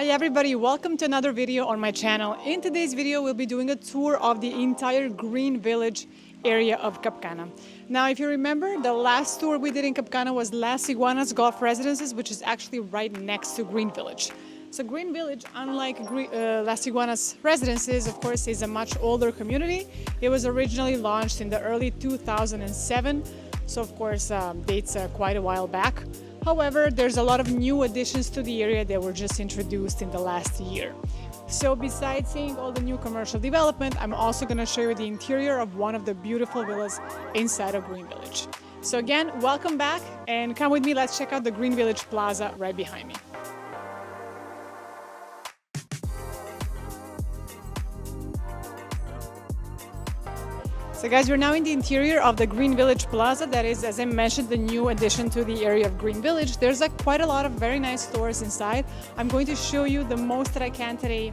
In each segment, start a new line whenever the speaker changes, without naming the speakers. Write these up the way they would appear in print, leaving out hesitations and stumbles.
Hi everybody, welcome to another video on my channel. In today's video, we'll be doing a tour of the entire Green Village area of Cap Cana. Now, if you remember, the last tour we did in Cap Cana was Las Iguanas Golf Residences, which is actually right next to Green Village. So Green Village, unlike Las Iguanas Residences, of course, is a much older community. It was originally launched in the early 2007, so of course dates quite a while back. However, there's a lot of new additions to the area that were just introduced in the last year. So besides seeing all the new commercial development, I'm also going to show you the interior of one of the beautiful villas inside of Green Village. So again, welcome back and come with me, let's check out the Green Village Plaza right behind me. So guys, we're now in the interior of the Green Village Plaza. That is, as I mentioned, the new addition to the area of Green Village. There's quite a lot of very nice stores inside. I'm going to show you the most that I can today.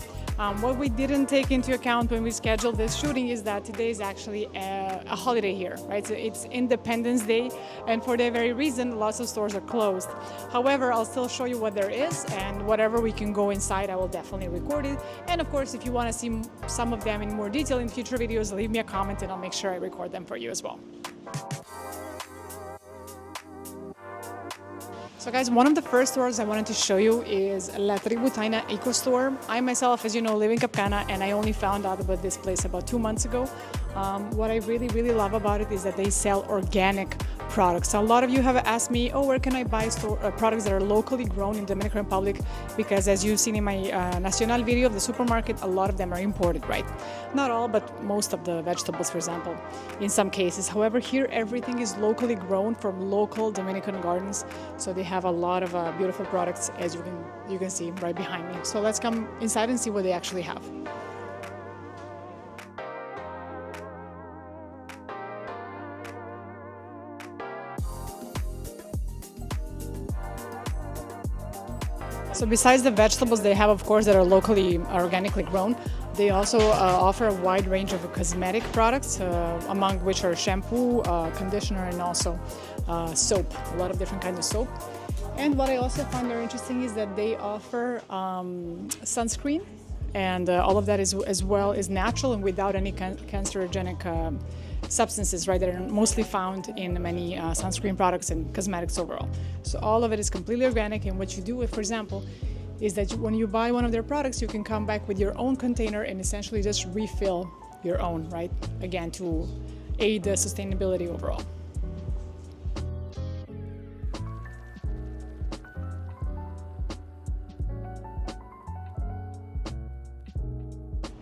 What we didn't take into account when we scheduled this shooting is that today is actually a holiday here, right? So it's Independence Day, and for that very reason, lots of stores are closed. However, I'll still show you what there is, and whatever we can go inside, I will definitely record it. And of course, if you want to see some of them in more detail in future videos, leave me a comment and I'll make sure I record them for you as well. So guys, one of the first stores I wanted to show you is La Tribu Taina Eco Store. I myself, as you know, live in Cap Cana, and I only found out about this place about 2 months ago. What I really love about it is that they sell organic products. So a lot of you have asked me, oh, where can I buy products that are locally grown in Dominican Republic? Because as you've seen in my Nacional video of the supermarket, a lot of them are imported, right? Not all, but most of the vegetables, for example, in some cases. However, here everything is locally grown from local Dominican gardens. So they have a lot of beautiful products, as you can see right behind me. So let's come inside and see what they actually have. So besides the vegetables they have, of course, that are locally organically grown, they also offer a wide range of cosmetic products, among which are shampoo, conditioner, and also soap, a lot of different kinds of soap. And what I also find very interesting is that they offer sunscreen, and all of that as well is natural and without any cancerogenic substances, right, that are mostly found in many sunscreen products and cosmetics overall. So all of it is completely organic, and what you do, for example, is that when you buy one of their products, you can come back with your own container and essentially just refill your own, right, again, to aid the sustainability overall.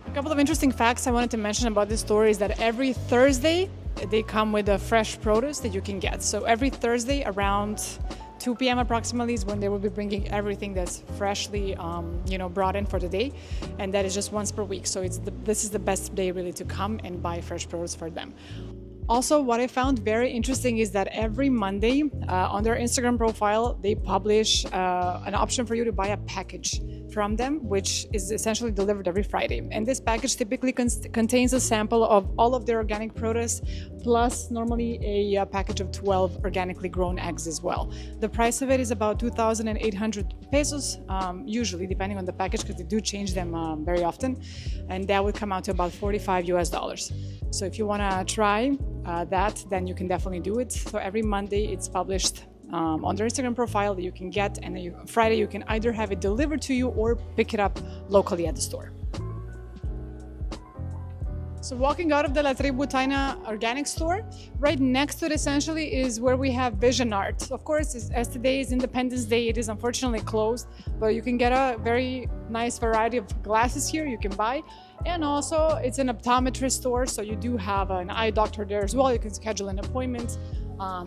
A couple of interesting facts I wanted to mention about this store is that every Thursday they come with a fresh produce that you can get. So every Thursday around 2 p.m. approximately is when they will be bringing everything that's freshly brought in for the day, and that is just once per week. So this is the best day really to come and buy fresh produce for them. Also, what I found very interesting is that every Monday on their Instagram profile, they publish an option for you to buy a package from them, which is essentially delivered every Friday. And this package typically contains a sample of all of their organic produce, plus normally a package of 12 organically grown eggs as well. The price of it is about 2,800 pesos, usually, depending on the package, because they do change them very often. And that would come out to about $45 US. So if you want to try that, then you can definitely do it. So every Monday it's published on their Instagram profile that you can get, and then Friday you can either have it delivered to you or pick it up locally at the store. So walking out of the La Tribu Taina organic store, right next to it essentially is where we have Vision Art. Of course, as today is Independence Day, it is unfortunately closed, but you can get a very nice variety of glasses here you can buy. And also it's an optometrist store, so you do have an eye doctor there as well. You can schedule an appointment,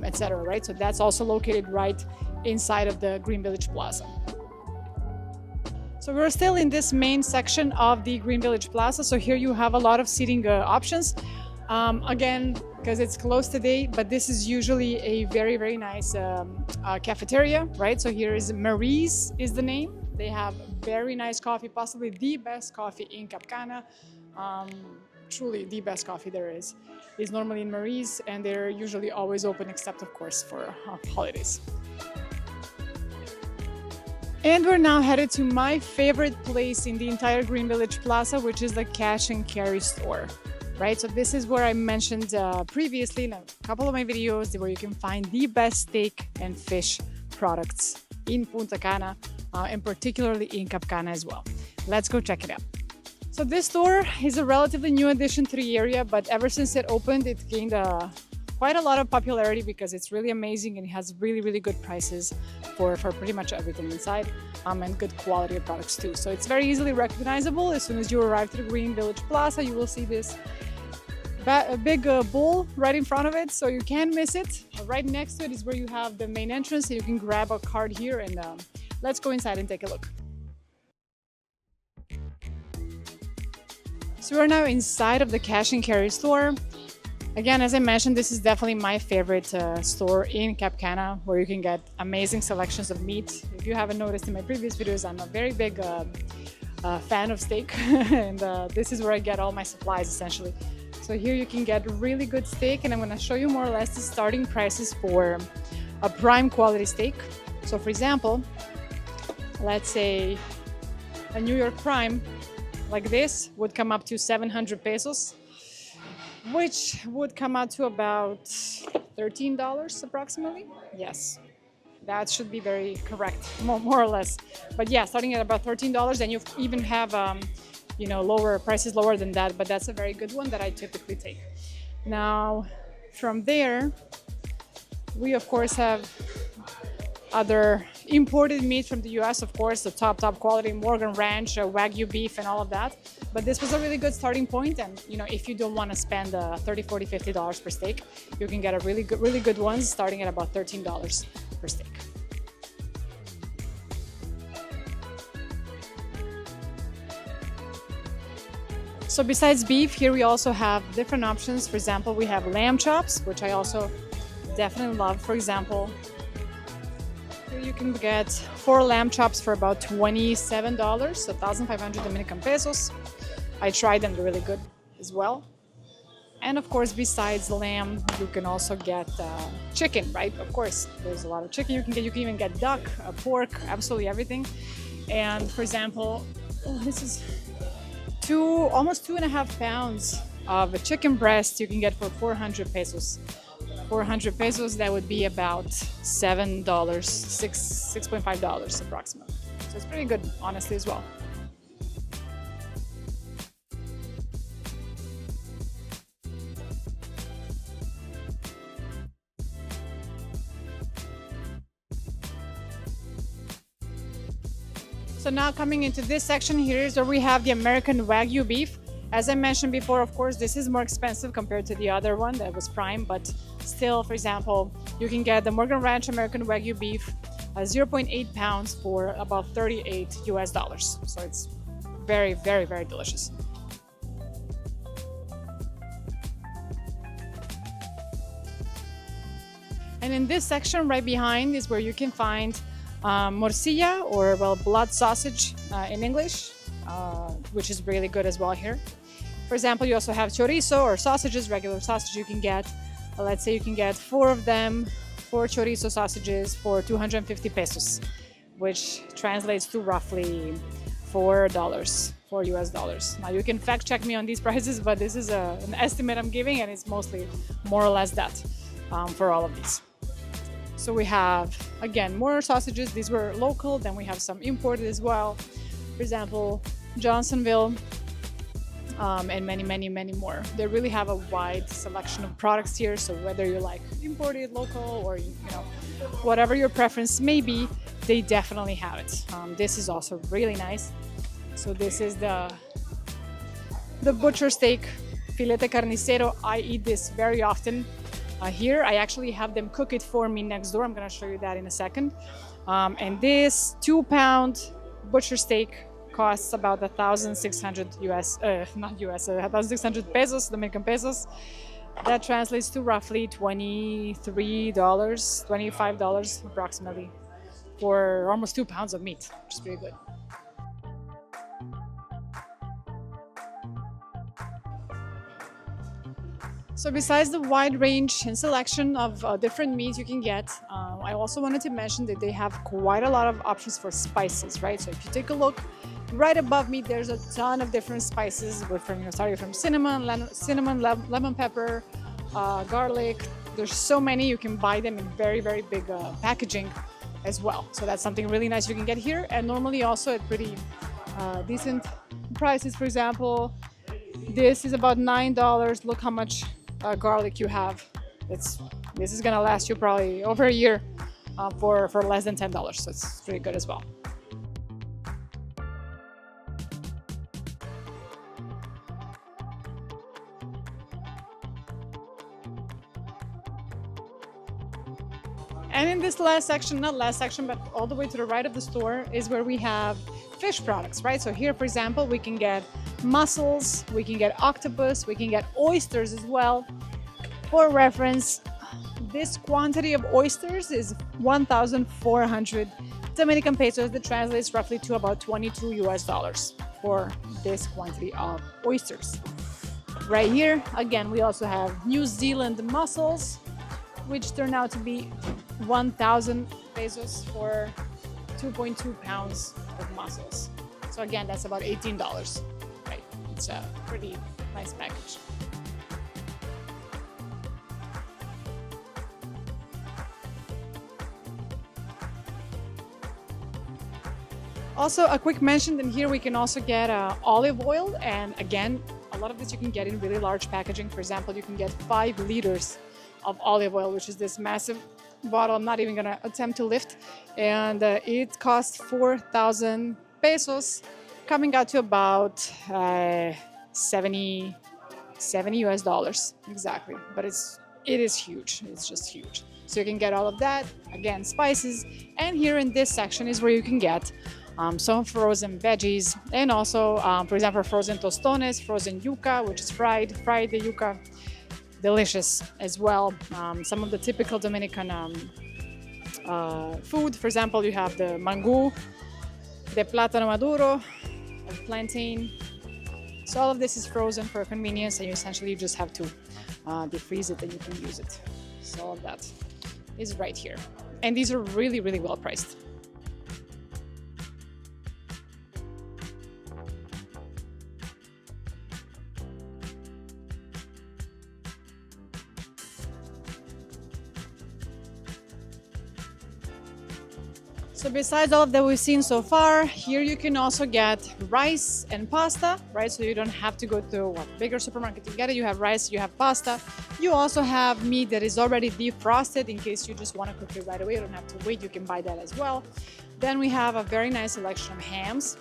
etc. Right? So that's also located right inside of the Green Village Plaza. So we're still in this main section of the Green Village Plaza. So here you have a lot of seating options. Again, because it's closed today, but this is usually a very nice cafeteria, right? So here is Marie's is the name. They have very nice coffee, possibly the best coffee in Cap Cana. Truly the best coffee there is normally in Marie's, and they're usually always open except of course for holidays. And we're now headed to my favorite place in the entire Green Village Plaza, which is the cash and carry store, right? So this is where I mentioned previously in a couple of my videos where you can find the best steak and fish products in Punta Cana, and particularly in Cap Cana as well. Let's go check it out. So this store is a relatively new addition to the area, but ever since it opened, it gained quite a lot of popularity because it's really amazing and it has really, really good prices for pretty much everything inside, and good quality of products too. So it's very easily recognizable. As soon as you arrive to the Green Village Plaza, you will see this big bull right in front of it, so you can't miss it. Right next to it is where you have the main entrance, so you can grab a card here, and let's go inside and take a look. So we're now inside of the cash and carry store. Again, as I mentioned, this is definitely my favorite store in Cap Cana, where you can get amazing selections of meat. If you haven't noticed in my previous videos, I'm a very big fan of steak, and this is where I get all my supplies essentially. So here you can get really good steak, and I'm going to show you more or less the starting prices for a prime quality steak. So for example, let's say a New York prime like this would come up to 700 pesos. Which would come out to about $13 approximately. Yes, that should be very correct, more or less. But yeah, starting at about $13, and you even have lower prices lower than that, but that's a very good one that I typically take. Now, from there, we of course have other imported meat from the US, of course, the top quality Morgan Ranch, Wagyu beef, and all of that. But this was a really good starting point, and if you don't want to spend $30, $40, $50 per steak, you can get a really good ones starting at about $13 per steak. So besides beef, here we also have different options. For example, we have lamb chops, which I also definitely love. For example, here you can get 4 lamb chops for about $27, so 1,500 Dominican pesos. I tried them, they're really good as well. And of course, besides lamb, you can also get chicken, right? Of course, there's a lot of chicken you can get. You can even get duck, pork, absolutely everything. And for example, this is almost 2.5 pounds of a chicken breast you can get for 400 pesos. 400 pesos, that would be about $7, $6.5 approximately. So it's pretty good, honestly, as well. So now coming into this section, here is where we have the American Wagyu beef. As I mentioned before, of course, this is more expensive compared to the other one that was prime, but still, for example, you can get the Morgan Ranch American Wagyu beef, 0.8 pounds for about $38 US. So it's very, very, very delicious. And in this section right behind is where you can find morcilla, or blood sausage in English, which is really good as well here. For example, you also have chorizo or sausages, regular sausage you can get. Let's say you can get 4 of them, 4 chorizo sausages for 250 pesos, which translates to roughly $4 US. Now you can fact check me on these prices, but this is an estimate I'm giving, and it's mostly more or less that for all of these. So we have, again, more sausages. These were local, then we have some imported as well. For example, Johnsonville, and many more. They really have a wide selection of products here, so whether you like imported, local, or whatever your preference may be, they definitely have it. This is also really nice. So this is the butcher steak, filete carnicero. I eat this very often. Here I actually have them cook it for me next door. I'm going to show you that in a second. And this 2-pound butcher steak costs about 1,600 1,600 pesos, Dominican pesos. That translates to roughly $23, $25 approximately for almost 2 pounds of meat, which is pretty good. So besides the wide range and selection of different meats you can get, I also wanted to mention that they have quite a lot of options for spices, right? So if you take a look right above me, there's a ton of different spices, starting from cinnamon, lemon pepper, garlic. There's so many. You can buy them in very, very big packaging as well. So that's something really nice you can get here, and normally also at pretty decent prices. For example, this is about $9. Look how much garlic you have. This is gonna last you probably over a year for less than $10. So it's pretty good as well. And in this last section, not last section, but all the way to the right of the store is where we have fish products, right? So here, for example, we can get mussels, we can get octopus, we can get oysters as well. For reference, this quantity of oysters is 1,400 Dominican pesos. That translates roughly to about $22 for this quantity of oysters. Right here, again, we also have New Zealand mussels, which turn out to be 1,000 pesos for 2.2 pounds of mussels. So again, that's about $18, right? It's a pretty nice package. Also, a quick mention, and here we can also get olive oil, and again, a lot of this you can get in really large packaging. For example, you can get 5 liters of olive oil, which is this massive bottle I'm not even gonna attempt to lift, and it costs 4,000 pesos, coming out to about $70 US exactly. But it is huge. It's just huge. So you can get all of that, again, spices, and here in this section is where you can get some frozen veggies, and also, for example, frozen tostones, frozen yuca, which is fried the yuca. Delicious as well. Some of the typical Dominican food, for example, you have the mangú, the plátano maduro, or plantain. So all of this is frozen for convenience, and you essentially just have to defreeze it and you can use it. So all of that is right here. And these are really, really well priced. So besides all of that we've seen so far, here you can also get rice and pasta, right? So you don't have to go to a bigger supermarket to get it. You have rice, you have pasta. You also have meat that is already defrosted in case you just want to cook it right away. You don't have to wait, you can buy that as well. Then we have a very nice selection of hams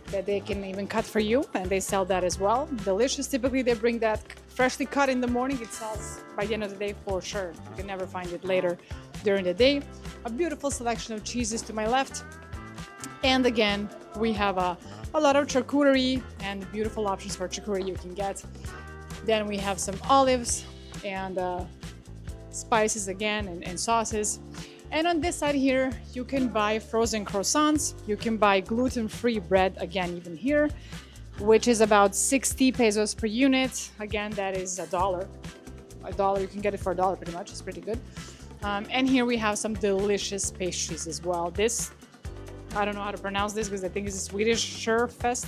that they can even cut for you, and they sell that as well. Delicious. Typically they bring that freshly cut in the morning. It sells by the end of the day for sure. You can never find it later during the day. A beautiful selection of cheeses to my left. And again, we have a lot of charcuterie and beautiful options for charcuterie you can get. Then we have some olives and spices again, and sauces. And on this side here, you can buy frozen croissants. You can buy gluten-free bread, again, even here, which is about 60 pesos per unit. Again, that is $1. You can get it for $1 pretty much. It's pretty good. And here we have some delicious pastries as well. This, I don't know how to pronounce this because I think it's a Swedish Scherfest.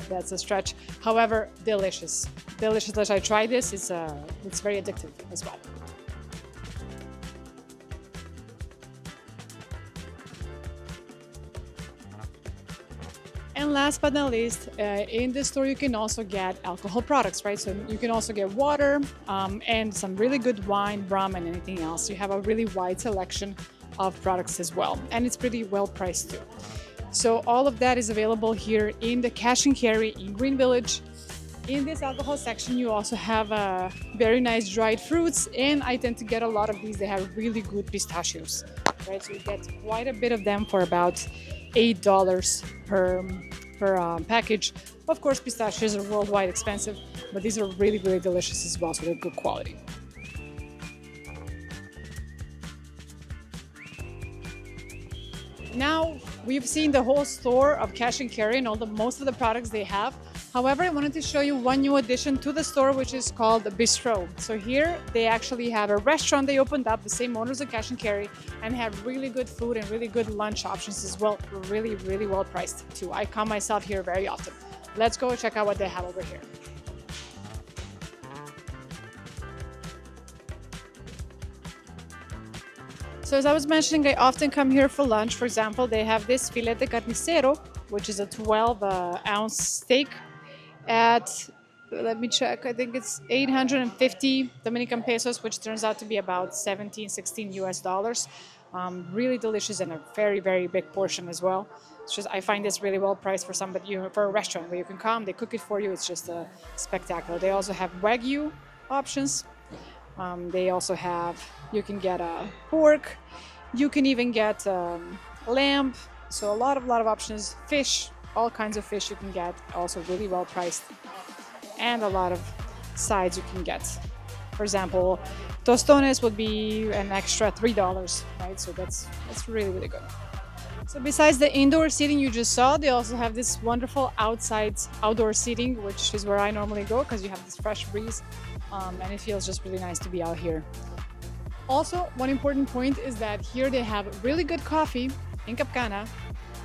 That's a stretch. However, delicious. Delicious. I tried this. It's very addictive as well. And last but not least, in this store you can also get alcohol products, right? So you can also get water and some really good wine, rum, and anything else. You have a really wide selection of products as well, and it's pretty well priced too. So all of that is available here in the cash and carry in Green Village. In this alcohol section, you also have very nice dried fruits, and I tend to get a lot of these. They have really good pistachios, right? So you get quite a bit of them for about $8 per package. Of course, pistachios are worldwide expensive, but these are really, really delicious as well, so they're good quality. Now, We've seen the whole store of cash and carry and most of the products they have. However, I wanted to show you one new addition to the store, which is called the Bistro. So here they actually have a restaurant they opened up, the same owners of cash and carry, and have really good food and really good lunch options as well. Really, really well priced too. I come myself here very often. Let's go check out what they have over here. So as I was mentioning, I often come here for lunch. For example, they have this filete carnicero, which is a 12-ounce steak at, let me check, I think it's 850 Dominican pesos, which turns out to be about 17, 16 US dollars. Really delicious and a very, very big portion as well. It's just, I find this really well priced for somebody, for a restaurant where you can come, they cook it for you. It's just spectacular. They also have Wagyu options. They also have, you can get pork, you can even get lamb, so a lot of options, fish, all kinds of fish you can get, also really well priced, and a lot of sides you can get. For example, tostones would be an extra $3, right? So that's really, really good. So besides the indoor seating you just saw, they also have this wonderful outdoor seating, which is where I normally go because you have this fresh breeze. And it feels just really nice to be out here. Also, one important point is that here they have really good coffee in Cap Cana.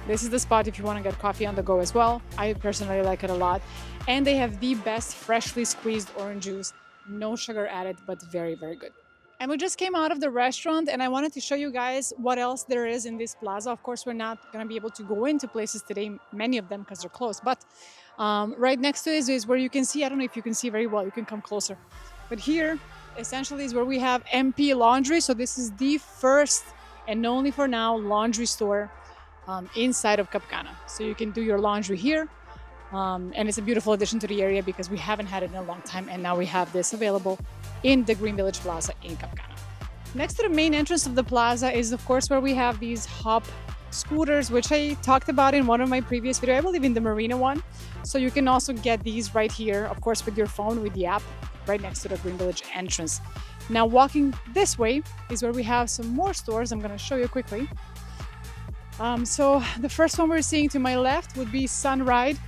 This is the spot if you want to get coffee on the go as well. I personally like it a lot. And they have the best freshly squeezed orange juice. No sugar added, but very, very good. And we just came out of the restaurant and I wanted to show you guys what else there is in this plaza. Of course, we're not going to be able to go into places today, many of them because they're closed. But right next to it is where you can see, I don't know if you can see very well, you can come closer. But here, essentially, is where we have MP Laundry. So this is the first and only for now laundry store inside of Cap Cana. So you can do your laundry here. And it's a beautiful addition to the area because we haven't had it in a long time. And now we have this available in the Green Village Plaza in Cap Cana. Next to the main entrance of the plaza is, of course, where we have these hop scooters, which I talked about in one of my previous videos, I believe in the Marina one. So you can also get these right here, of course, with your phone, with the app, right next to the Green Village entrance. Now, walking this way is where we have some more stores. I'm going to show you quickly. So the first one we're seeing to my left would be Sunride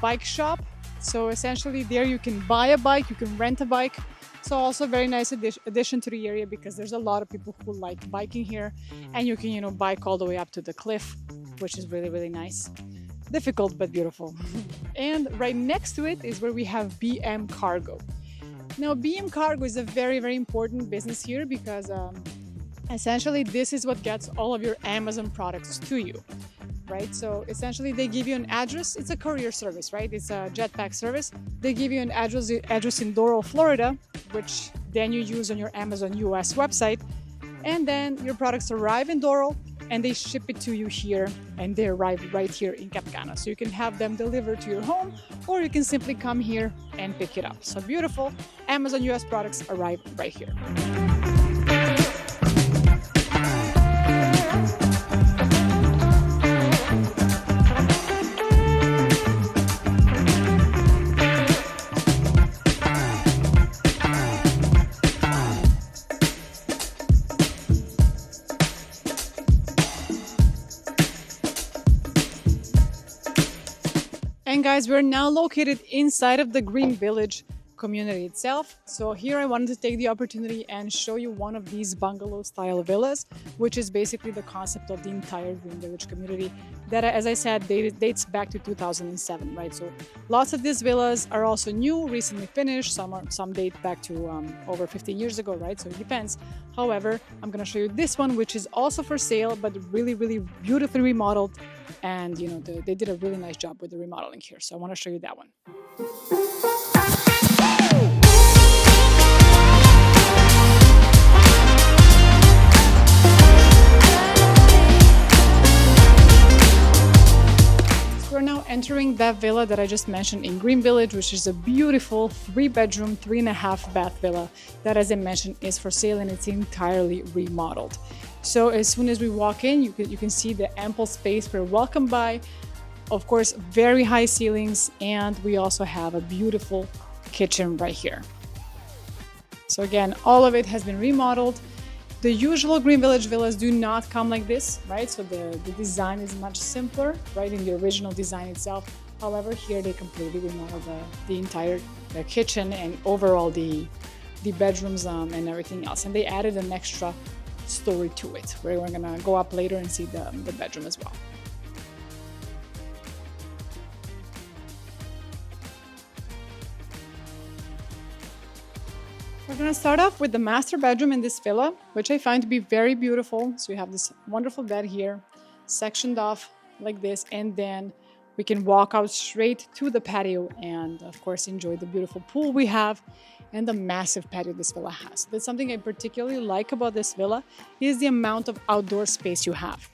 Bike Shop. So essentially there you can buy a bike, you can rent a bike. So also very nice addition to the area because there's a lot of people who like biking here, and you can, bike all the way up to the cliff, which is really, really nice. Difficult, but beautiful. And right next to it is where we have BM Cargo. Now, BM Cargo is a very, very important business here because essentially this is what gets all of your Amazon products to you, right? So essentially they give you an address. It's a courier service, right? It's a jetpack service. They give you an address in Doral, Florida, which then you use on your Amazon US website. And then your products arrive in Doral and they ship it to you here, and they arrive right here in Cap Cana. So you can have them delivered to your home, or you can simply come here and pick it up. So beautiful Amazon US products arrive right here. And guys, we're now located inside of the Green Village community itself. So here I wanted to take the opportunity and show you one of these bungalow style villas, which is basically the concept of the entire Green Village community that, as I said, dates back to 2007, right? So lots of these villas are also new, recently finished. Some date back to over 15 years ago, right? So it depends. However, I'm going to show you this one, which is also for sale, but really, really beautifully remodeled. And, they did a really nice job with the remodeling here. So I want to show you that one. We're now entering that villa that I just mentioned in Green Village, which is a beautiful 3-bedroom, 3.5-bath villa that, as I mentioned, is for sale and it's entirely remodeled. So as soon as we walk in, you can see the ample space we're welcomed by. Of course, very high ceilings, and we also have a beautiful kitchen right here. So again, all of it has been remodeled. The usual Green Village villas do not come like this, right? So the design is much simpler, right, in the original design itself. However, here they completely remodeled the entire kitchen and overall the bedrooms and everything else. And they added an extra story to it, where we're gonna go up later and see the bedroom as well. We're gonna start off with the master bedroom in this villa, which I find to be very beautiful. So we have this wonderful bed here, sectioned off like this, and then we can walk out straight to the patio and of course enjoy the beautiful pool we have and the massive patio this villa has. That's something I particularly like about this villa, is the amount of outdoor space you have.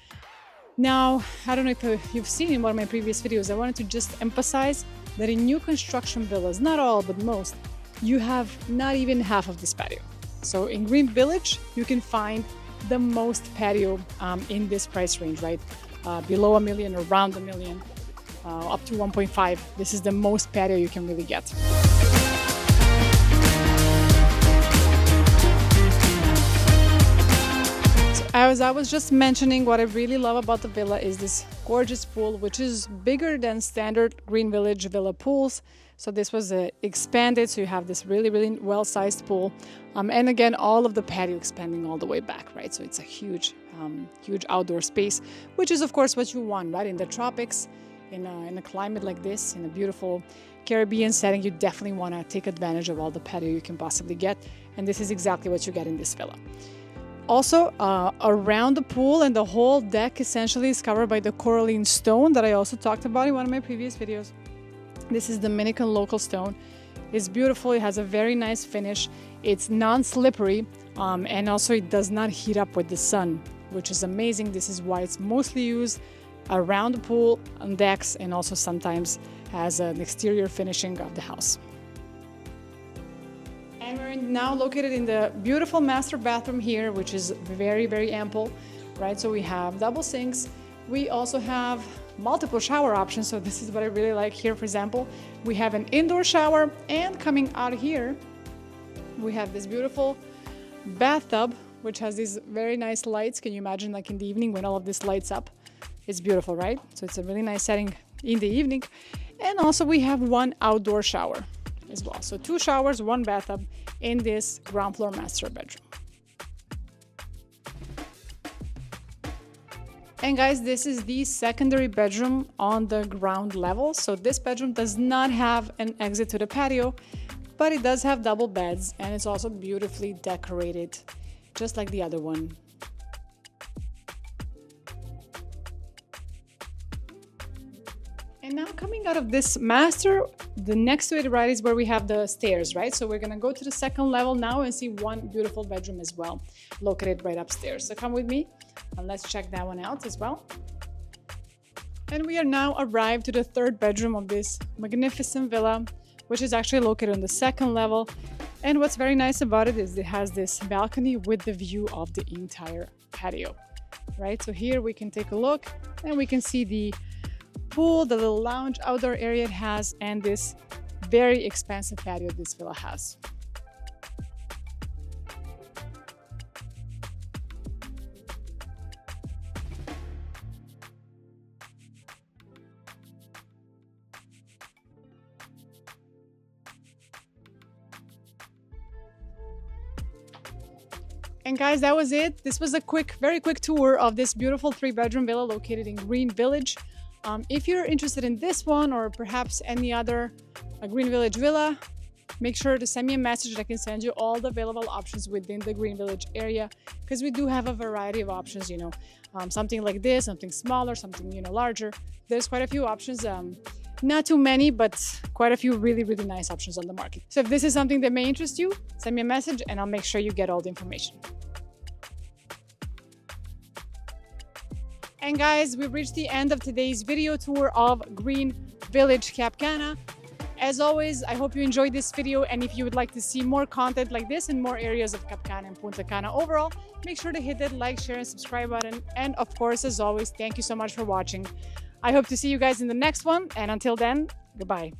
Now, I don't know if you've seen in one of my previous videos, I wanted to just emphasize that in new construction villas, not all, but most, you have not even half of this patio. So in Green Village, you can find the most patio in this price range, right? Below $1 million or around $1 million, up to 1.5. This is the most patio you can really get. As I was just mentioning, what I really love about the villa is this gorgeous pool, which is bigger than standard Green Village villa pools. So this was expanded, so you have this really, really well-sized pool. And again, all of the patio expanding all the way back, right? So it's a huge, huge outdoor space, which is of course what you want, right? In the tropics, in a climate like this, in a beautiful Caribbean setting, you definitely want to take advantage of all the patio you can possibly get. And this is exactly what you get in this villa. Also, around the pool and the whole deck essentially is covered by the coralline stone that I also talked about in one of my previous videos. This is Dominican local stone. It's beautiful. It has a very nice finish. It's non-slippery, and also it does not heat up with the sun, which is amazing. This is why it's mostly used around the pool, on decks, and also sometimes as an exterior finishing of the house. And we're now located in the beautiful master bathroom here, which is very, very ample, right? So we have double sinks. We also have multiple shower options. So this is what I really like here. For example, we have an indoor shower, and coming out here, we have this beautiful bathtub, which has these very nice lights. Can you imagine, like in the evening when all of this lights up? It's beautiful, right? So it's a really nice setting in the evening. And also we have one outdoor shower as well. So 2 showers, 1 bathtub in this ground floor master bedroom. And guys, this is the secondary bedroom on the ground level. So this bedroom does not have an exit to the patio, but it does have double beds, and it's also beautifully decorated, just like the other one. And now coming out of this master, the next to it, right, is where we have the stairs, right? So we're gonna go to the second level now and see one beautiful bedroom as well, located right upstairs. So come with me and let's check that one out as well. And we are now arrived to the third bedroom of this magnificent villa, which is actually located on the second level. And what's very nice about it is it has this balcony with the view of the entire patio, right? So here we can take a look and we can see the pool, the little lounge outdoor area it has, and this very expansive patio this villa has. And guys, that was it. This was a very quick tour of this beautiful 3-bedroom villa located in Green Village. If you're interested in this one or perhaps any other Green Village villa, make sure to send me a message. I can send you all the available options within the Green Village area, because we do have a variety of options, something like this, something smaller, something, larger. There's quite a few options. Not too many, but quite a few really, really nice options on the market. So if this is something that may interest you, send me a message and I'll make sure you get all the information. And guys, we've reached the end of today's video tour of Green Village Cap Cana. As always, I hope you enjoyed this video, and if you would like to see more content like this in more areas of Cap Cana and Punta Cana overall, make sure to hit that like, share, and subscribe button. And of course, as always, thank you so much for watching. I hope to see you guys in the next one, and until then, goodbye.